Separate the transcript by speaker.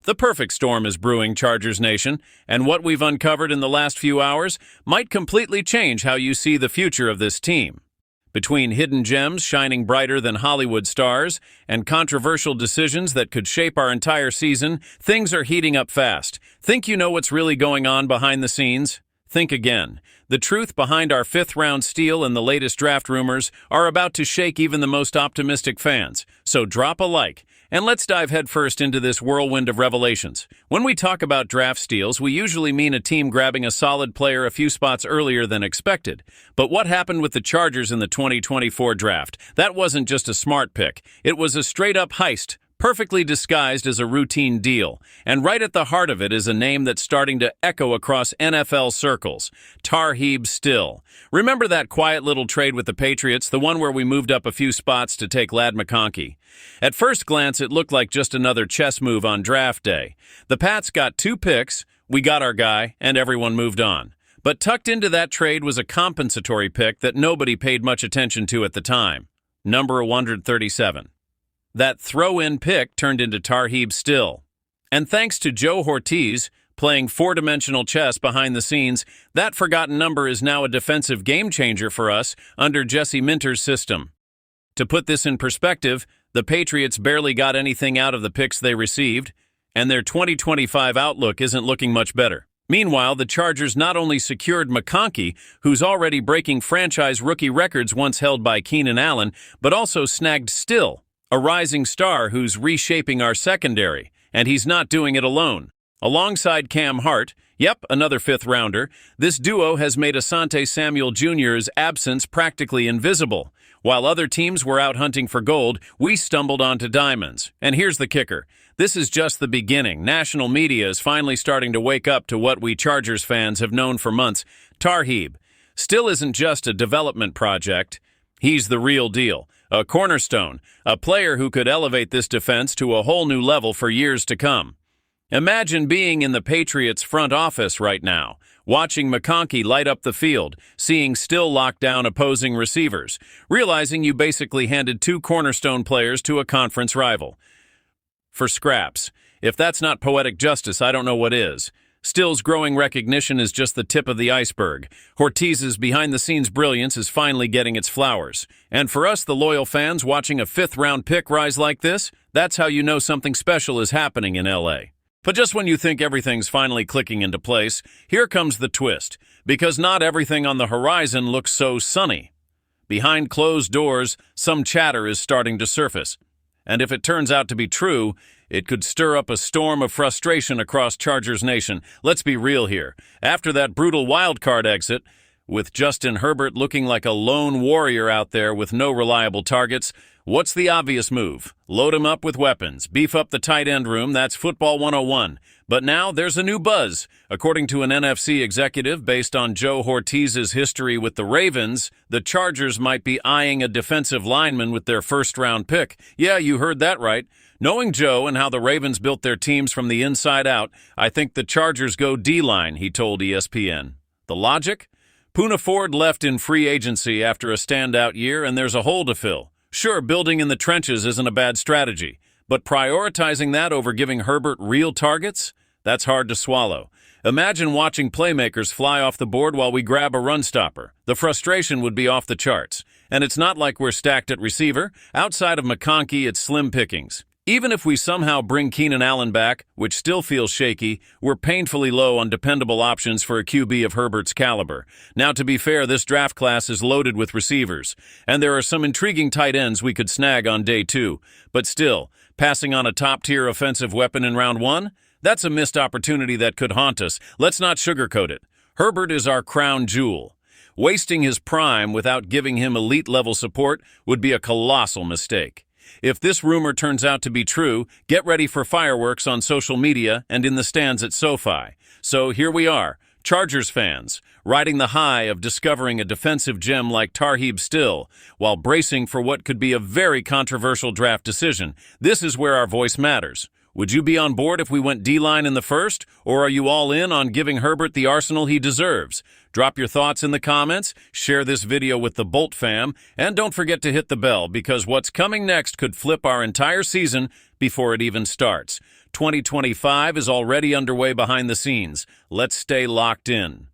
Speaker 1: The perfect storm is brewing, Chargers Nation, and what we've uncovered in the last few hours might completely change how you see the future of this team. Between hidden gems shining brighter than Hollywood stars and controversial decisions that could shape our entire season, things are heating up fast. Think you know what's really going on behind the scenes? Think again. The truth behind our fifth-round steal and the latest draft rumors are about to shake even the most optimistic fans. So drop a like, and let's dive headfirst into this whirlwind of revelations. When we talk about draft steals, we usually mean a team grabbing a solid player a few spots earlier than expected. But what happened with the Chargers in the 2024 draft? That wasn't just a smart pick. It was a straight-up heist, perfectly disguised as a routine deal. And right at the heart of it is a name that's starting to echo across NFL circles: Tarheeb Still. Remember that quiet little trade with the Patriots, the one where we moved up a few spots to take Ladd McConkey? At first glance, it looked like just another chess move on draft day. The Pats got 2 picks, we got our guy, and everyone moved on. But tucked into that trade was a compensatory pick that nobody paid much attention to at the time. Number 137. That throw-in pick turned into Tarheeb Still. And thanks to Joe Ortiz playing four-dimensional chess behind the scenes, that forgotten number is now a defensive game-changer for us under Jesse Minter's system. To put this in perspective, the Patriots barely got anything out of the picks they received, and their 2025 outlook isn't looking much better. Meanwhile, the Chargers not only secured McConkey, who's already breaking franchise rookie records once held by Keenan Allen, but also snagged Still, a rising star who's reshaping our secondary, and he's not doing it alone. Alongside Cam Hart, another fifth-rounder, this duo has made Asante Samuel Jr.'s absence practically invisible. While other teams were out hunting for gold, we stumbled onto diamonds. And here's the kicker. This is just the beginning. National media is finally starting to wake up to what we Chargers fans have known for months. Tarheeb Still isn't just a development project. He's the real deal. A cornerstone, a player who could elevate this defense to a whole new level for years to come. Imagine being in the Patriots front office right now, watching McConkey light up the field, seeing Still lock down opposing receivers, realizing you basically handed 2 cornerstone players to a conference rival. For scraps. If that's not poetic justice, I don't know what is. Still's growing recognition is just the tip of the iceberg. Ortiz's behind-the-scenes brilliance is finally getting its flowers. And for us, the loyal fans, watching a fifth-round pick rise like this, that's how you know something special is happening in LA. But just when you think everything's finally clicking into place, here comes the twist. Because not everything on the horizon looks so sunny. Behind closed doors, some chatter is starting to surface. And if it turns out to be true, it could stir up a storm of frustration across Chargers Nation. Let's be real here. After that brutal wildcard exit, with Justin Herbert looking like a lone warrior out there with no reliable targets, what's the obvious move? Load him up with weapons, beef up the tight end room, that's football 101. But now there's a new buzz. According to an NFC executive based on Joe Ortiz's history with the Ravens, the Chargers might be eyeing a defensive lineman with their first-round pick. Yeah, you heard that right. Knowing Joe and how the Ravens built their teams from the inside out, I think the Chargers go D-line, he told ESPN. The logic? Poona Ford left in free agency after a standout year, and there's a hole to fill. Sure, building in the trenches isn't a bad strategy, but prioritizing that over giving Herbert real targets? That's hard to swallow. Imagine watching playmakers fly off the board while we grab a run stopper. The frustration would be off the charts. And it's not like we're stacked at receiver. Outside of McConkey, it's slim pickings. Even if we somehow bring Keenan Allen back, which still feels shaky, we're painfully low on dependable options for a QB of Herbert's caliber. Now, to be fair, this draft class is loaded with receivers, and there are some intriguing tight ends we could snag on day 2. But still, passing on a top-tier offensive weapon in round 1? That's a missed opportunity that could haunt us. Let's not sugarcoat it. Herbert is our crown jewel. Wasting his prime without giving him elite-level support would be a colossal mistake. If this rumor turns out to be true, get ready for fireworks on social media and in the stands at SoFi. So here we are, Chargers fans, riding the high of discovering a defensive gem like Tarheeb Still, while bracing for what could be a very controversial draft decision. This is where our voice matters. Would you be on board if we went D-line in the first, or are you all in on giving Herbert the arsenal he deserves? Drop your thoughts in the comments, share this video with the Bolt fam, and don't forget to hit the bell because what's coming next could flip our entire season before it even starts. 2025 is already underway behind the scenes. Let's stay locked in.